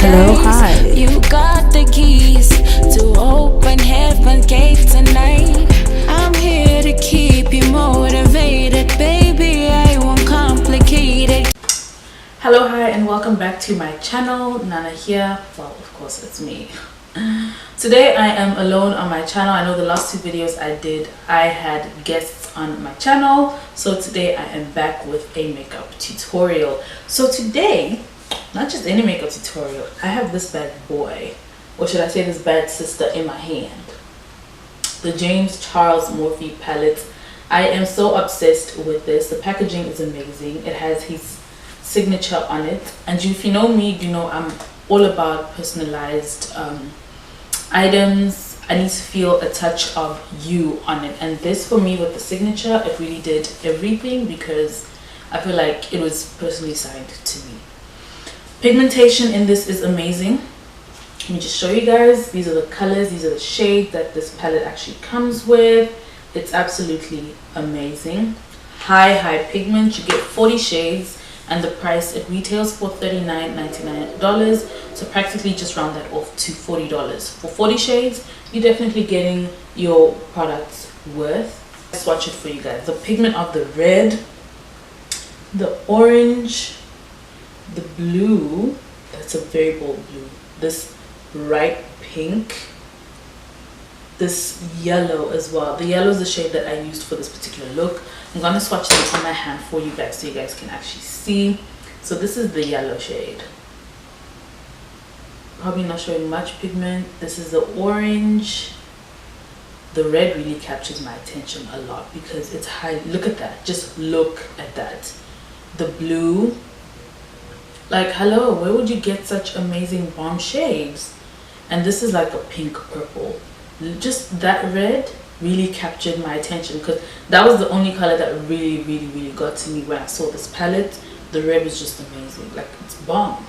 Hello, hi. You got the keys to open heaven gate tonight. I'm here to keep you motivated, baby. I won't complicate it. Hello, hi, and welcome back to my channel. Nana here. Well, of course, it's me. Today I am alone on my channel. I know the last two videos I did, I had guests on my channel. So today I am back with a makeup tutorial. So today, not just any makeup tutorial, I have this bad boy, or should I say this bad sister, in my hand. The Charles+Morphe palette. I am so obsessed with this. The packaging is amazing. It has his signature on it, and if you know me, you know I'm all about personalized items. I need to feel a touch of you on it, and this for me with the signature, it really did everything because I feel like it was personally signed to me. Pigmentation in this is amazing. Let me just show you guys. These are the colors, these are the shades that this palette actually comes with. It's absolutely amazing. High pigment. You get 40 shades, and the price, it retails for $39.99, so practically just round that off to $40 for 40 shades. You're definitely getting your product's worth. Let's swatch it for you guys. The pigment of the red, the orange, the blue, that's a very bold blue, this bright pink, this yellow as well. The yellow is the shade that I used for this particular look. I'm gonna swatch them on my hand for you guys so you guys can actually see. So this is the yellow shade. Probably not showing much pigment. This is the orange. The red really captures my attention a lot because it's high. Look at that, just look at that. The blue, like hello, where would you get such amazing bomb shades? And this is like a pink purple. Just that red really captured my attention because that was the only color that really got to me when I saw this palette. The red was just amazing, like it's bomb.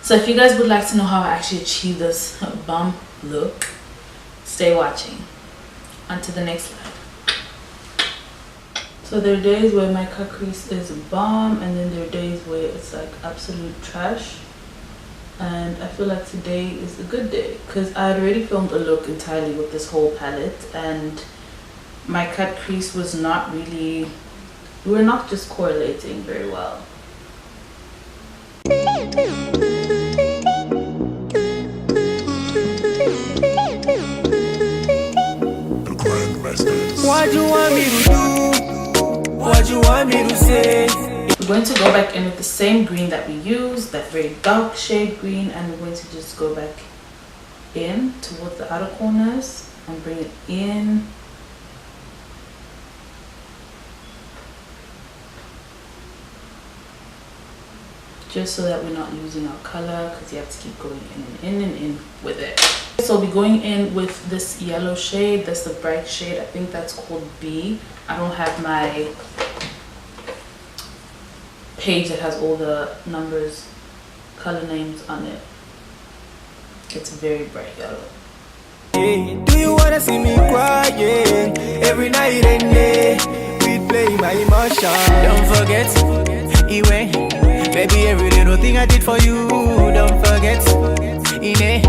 So if you guys would like to know how I actually achieved this bomb look, stay watching. On to the next slide. So there are days where my cut crease is bomb, and then there are days where it's like absolute trash. And I feel like today is a good day because I had already filmed a look entirely with this whole palette, and my cut crease was not really, we were not just correlating very well. What you want me to do? What you want me to say? We're going to go back in with the same green that we used, that very dark shade green, and we're going to just go back in towards the outer corners and bring it in. Just so that we're not losing our color, because you have to keep going in and in with it. So I'll be going in with this yellow shade. That's the bright shade. I think that's called B. I don't have my page that has all the numbers, color names on it. It's very bright yellow. Do you wanna see me crying every night and day? We play my emotion. Don't forget, Iwe, baby, every little thing I did for you. Don't forget, Ine,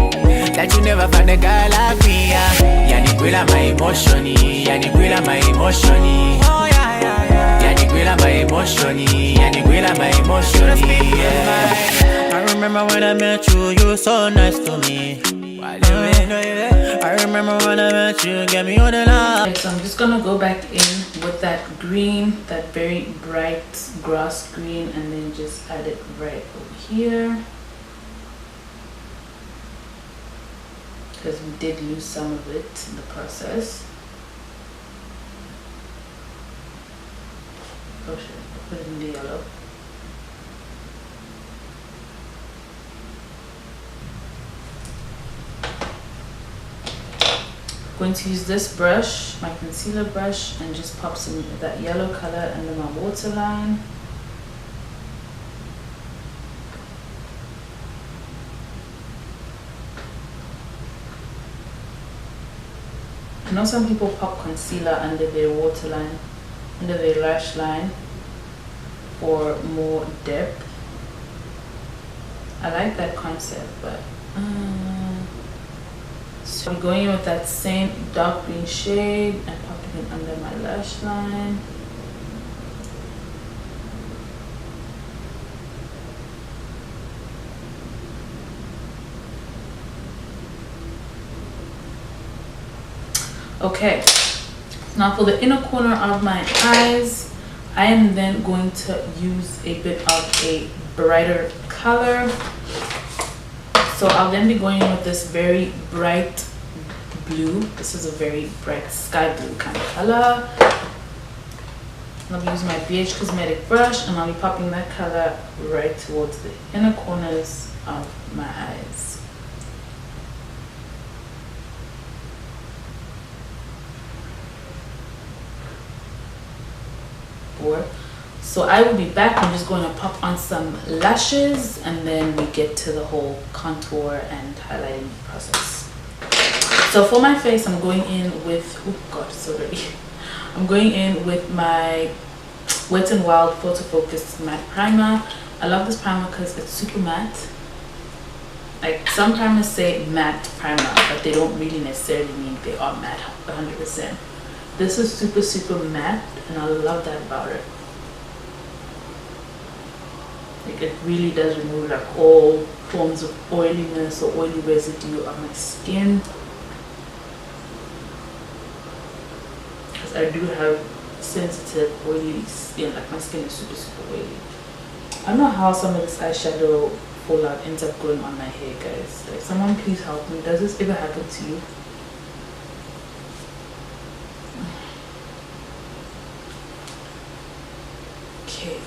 that you never find a guy like me. Yani kwela my emotion, yani kwela my emotion. Oh yeah, yeah, yeah. Yani kwela my emotion, yani kwela my emotion. Yeah. I remember when I met you, you were so nice to me. I remember when I met you, get me on the line. Okay, so I'm just gonna go back in with that green, that very bright grass green, and then just add it right over here, because we did lose some of it in the process. Oh shit, I put it in the yellow. Going to use this brush, my concealer brush, and just pop some of that yellow color under my waterline. I know some people pop concealer under their waterline, under their lash line for more depth. I like that concept, but so I'm going in with that same dark green shade and popping it under my lash line. Okay, now for the inner corner of my eyes, I am then going to use a bit of a brighter color. So I'll then be going in with this very bright blue. This is a very bright sky blue kind of color. I'll be using my BH Cosmetic brush and I'll be popping that color right towards the inner corners of my eyes. So I will be back. I'm just going to pop on some lashes and then we get to the whole contour and highlighting process. So for my face, I'm going in with, oh god, so dirty. I'm going in with my Wet n Wild Photo Focus Matte Primer. I love this primer because it's super matte. Like some primers say matte primer, but they don't really necessarily mean they are matte 100%. This is super matte and I love that about it. Like it really does remove like all forms of oiliness or oily residue on my skin. Because I do have sensitive oily skin, like my skin is super oily. I don't know how some of this eyeshadow fallout ends up going on my hair, guys. Like someone please help me. Does this ever happen to you? Okay.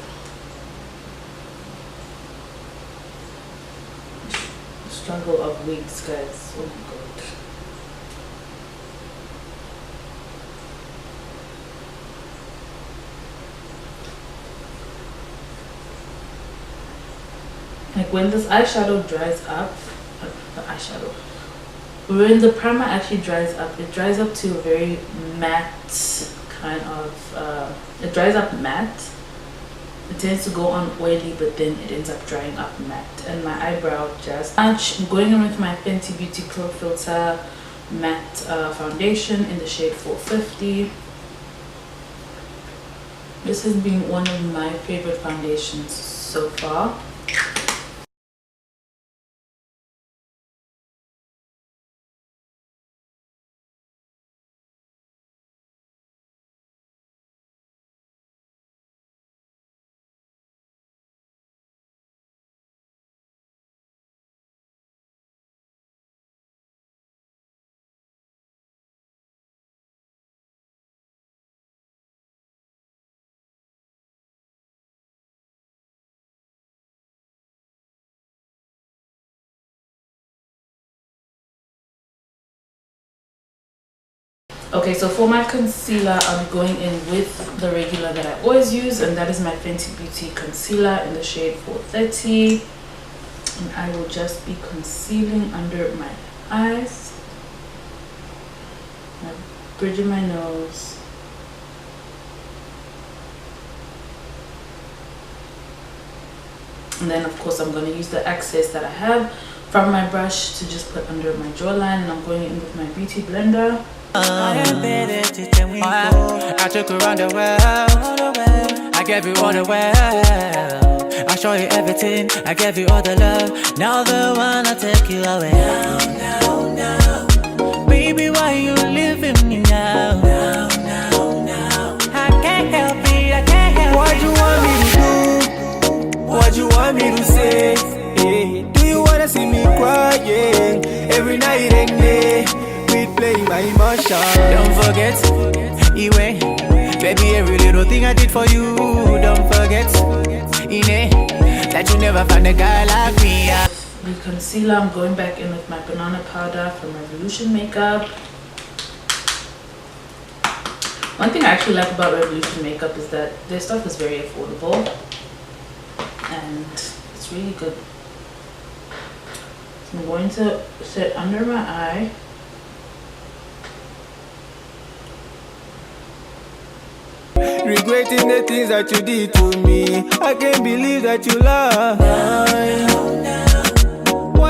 Struggle of wigs, guys. Oh my god. Like when this eyeshadow dries up, when the primer actually dries up, it dries up to a very matte kind of, it dries up matte. It tends to go on oily, but then it ends up drying up matte. And my eyebrow just match. I'm going in with my Fenty Beauty Pro Filter matte foundation in the shade 450. This has been one of my favorite foundations so far. Okay, so for my concealer, I'm going in with the regular that I always use, and that is my Fenty Beauty concealer in the shade 430. And I will just be concealing under my eyes, my bridge of my nose, and then of course I'm going to use the excess that I have from my brush to just put under my jawline, and I'm going in with my beauty blender. I took her around the world. I gave you all the world. I show you everything. I gave you all the love. Now the one I take you away. Now. Baby, why you leaving me now? Now. I can't help it. I can't help it. What you want me to do? What you want me to say? Hey, do you wanna see me crying every night and day? Play my emotions. Don't forget, Iwe. Baby, every little thing I did for you. Don't forget, Ine, that you never find a guy like me. The concealer, I'm going back in with my banana powder from Revolution Makeup. One thing I actually like about Revolution Makeup is that their stuff is very affordable and it's really good. So I'm going to set under my eye. Regretting the things that you did to me. I can't believe that you lied.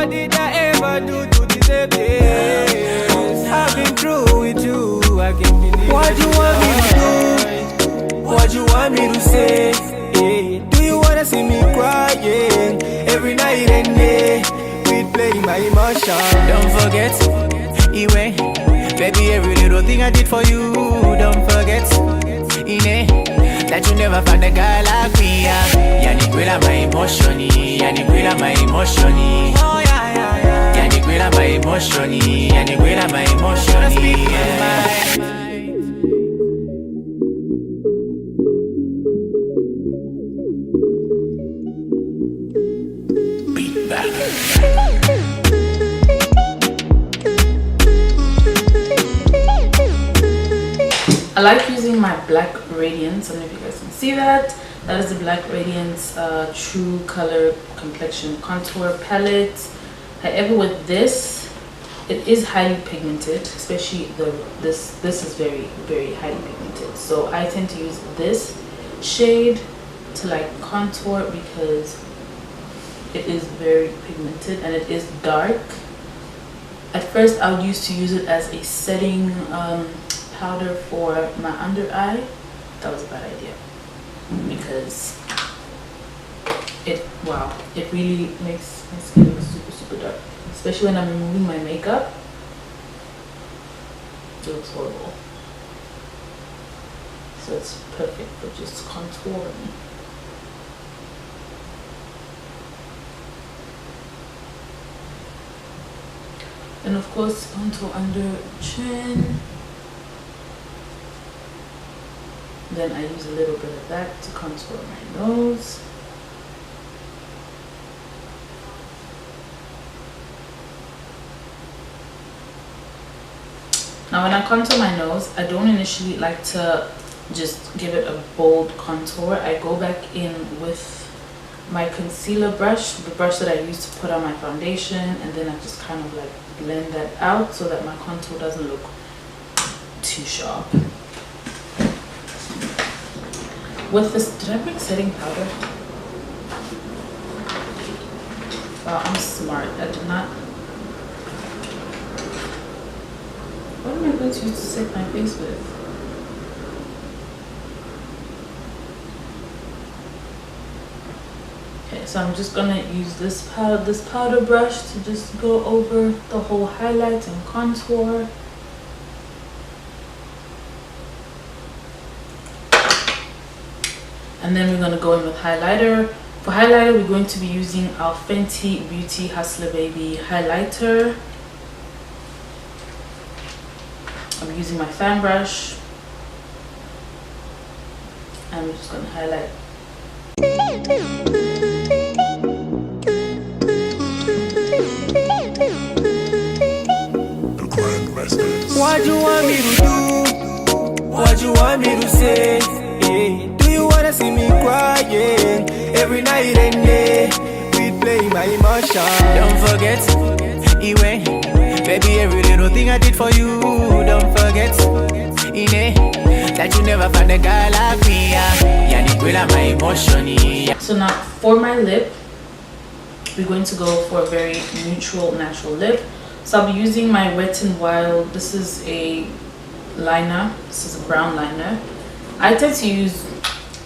What did I ever do to deserve this? I've been through with you, I can't believe. What you want me to do? What you want me to say? Yeah. Do you wanna see me crying every night and day? We play my emotions. Don't forget, Iwe, baby, every little thing I did for you. Don't forget, Ine, that you never found a guy like me. Yani kwela my emotion, yani kwela my emotion. Oh yeah, yeah, yeah. Yani kwela my emotion, yani kwela my emotion. I like using my Black Radiance. I don't know if you guys can see that. That is the Black Radiance True Color Complexion Contour Palette. However, with this, it is highly pigmented, especially this is very, very highly pigmented. So I tend to use this shade to like contour because it is very pigmented and it is dark. At first I would used to use it as a setting powder for my under eye. That was a bad idea because it really makes my skin look super dark, especially when I'm removing my makeup. It looks horrible. So it's perfect for just contouring. And of course contour under chin. Then I use a little bit of that to contour my nose. Now when I contour my nose, I don't initially like to just give it a bold contour. I go back in with my concealer brush, the brush that I use to put on my foundation, and then I just kind of like blend that out so that my contour doesn't look too sharp. With this, did I bring setting powder? Wow, I'm smart. I did not. What am I going to use to set my face with? Okay, so I'm just gonna use this powder brush to just go over the whole highlight and contour. And then we're going to go in with highlighter. For highlighter, we're going to be using our Fenty Beauty Hustler Baby highlighter. I'm using my fan brush. And we're just going to highlight. What you want me to do? What you want me to say? Yeah. Do you wanna see me crying every night and day? We play my emotions. Don't forget, Iwe, baby, every little thing I did for you. Don't forget, Ine, that you never found a guy like me. Yani kwela my emotion. So now for my lip, we're going to go for a very neutral, natural lip. So I'll be using my Wet n Wild. This is a liner. This is a brown liner. I tend to use,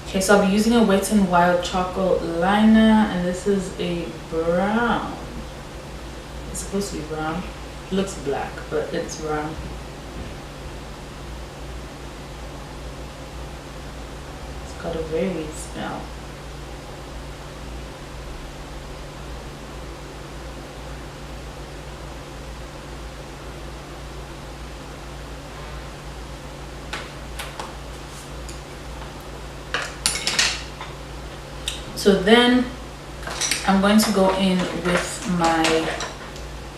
okay, so I'll be using a Wet n Wild charcoal liner, and this is a brown. It's supposed to be brown. It looks black, but it's brown. It's got a very weird smell. So then I'm going to go in with my,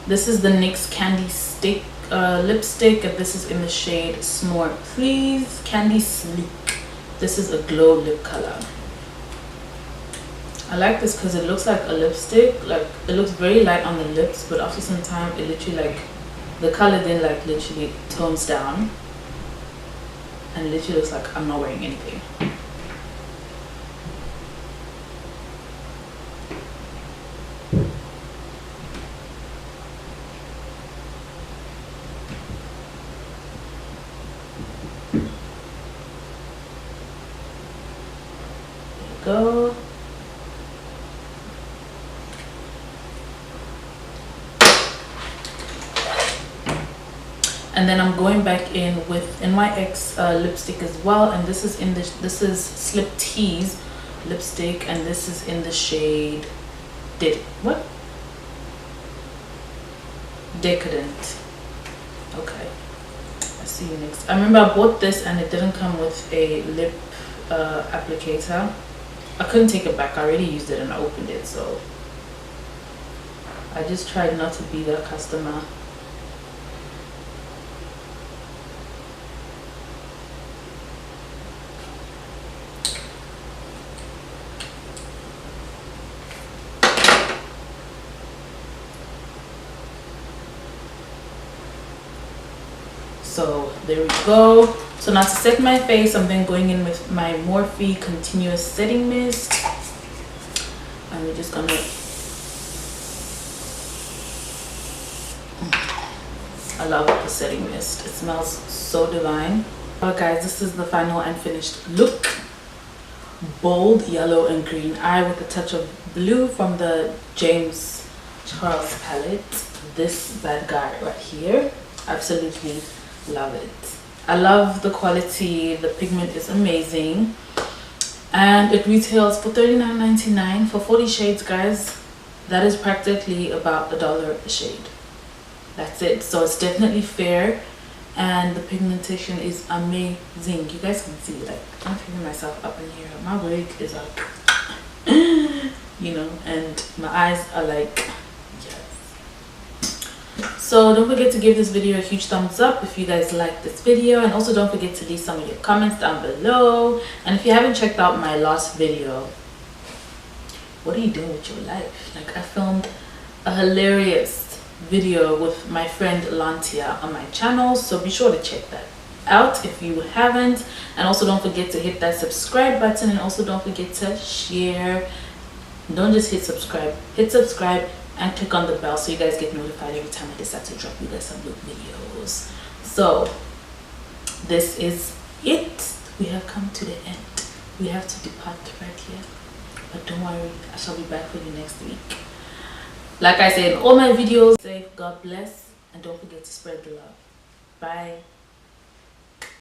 this is the NYX Candy Stick lipstick, and this is in the shade S'more Please Candy Sleek. This is a glow lip color. I like this because it looks like a lipstick, like it looks very light on the lips, but after some time it literally like, the color then like literally tones down and it literally looks like I'm not wearing anything. go. And then I'm going back in with NYX lipstick as well, and this is Slip Tease lipstick, and this is in the shade Decadent. Okay, I see you next. I remember I bought this and it didn't come with a lip applicator. I couldn't take it back. I already used it and I opened it, so I just tried not to be that customer. So there we go. So now to set my face, I'm then going in with my Morphe Continuous Setting Mist. And we're just gonna, I love the setting mist. It smells so divine. Alright guys, this is the final and finished look. Bold yellow and green eye with a touch of blue from the James Charles palette. This bad guy right here. Absolutely love it. I love the quality. The pigment is amazing, and it retails for $39.99 for 40 shades, guys. That is practically about $1 a shade. That's it. So it's definitely fair, and the pigmentation is amazing. You guys can see, like, I'm feeling myself up in here. My wig is like you know, and my eyes are like, so don't forget to give this video a huge thumbs up if you guys like this video, and also don't forget to leave some of your comments down below. And if you haven't checked out my last video, what are you doing with your life? Like, I filmed a hilarious video with my friend Lantia on my channel, so be sure to check that out if you haven't. And also don't forget to hit that subscribe button, and also don't forget to share. Don't just hit subscribe and click on the bell so you guys get notified every time I decide to drop you guys some new videos. So this is it. We have come to the end. We have to depart right here, but don't worry, I shall be back for you next week. Like I said in all my videos, say God bless, and don't forget to spread the love. Bye.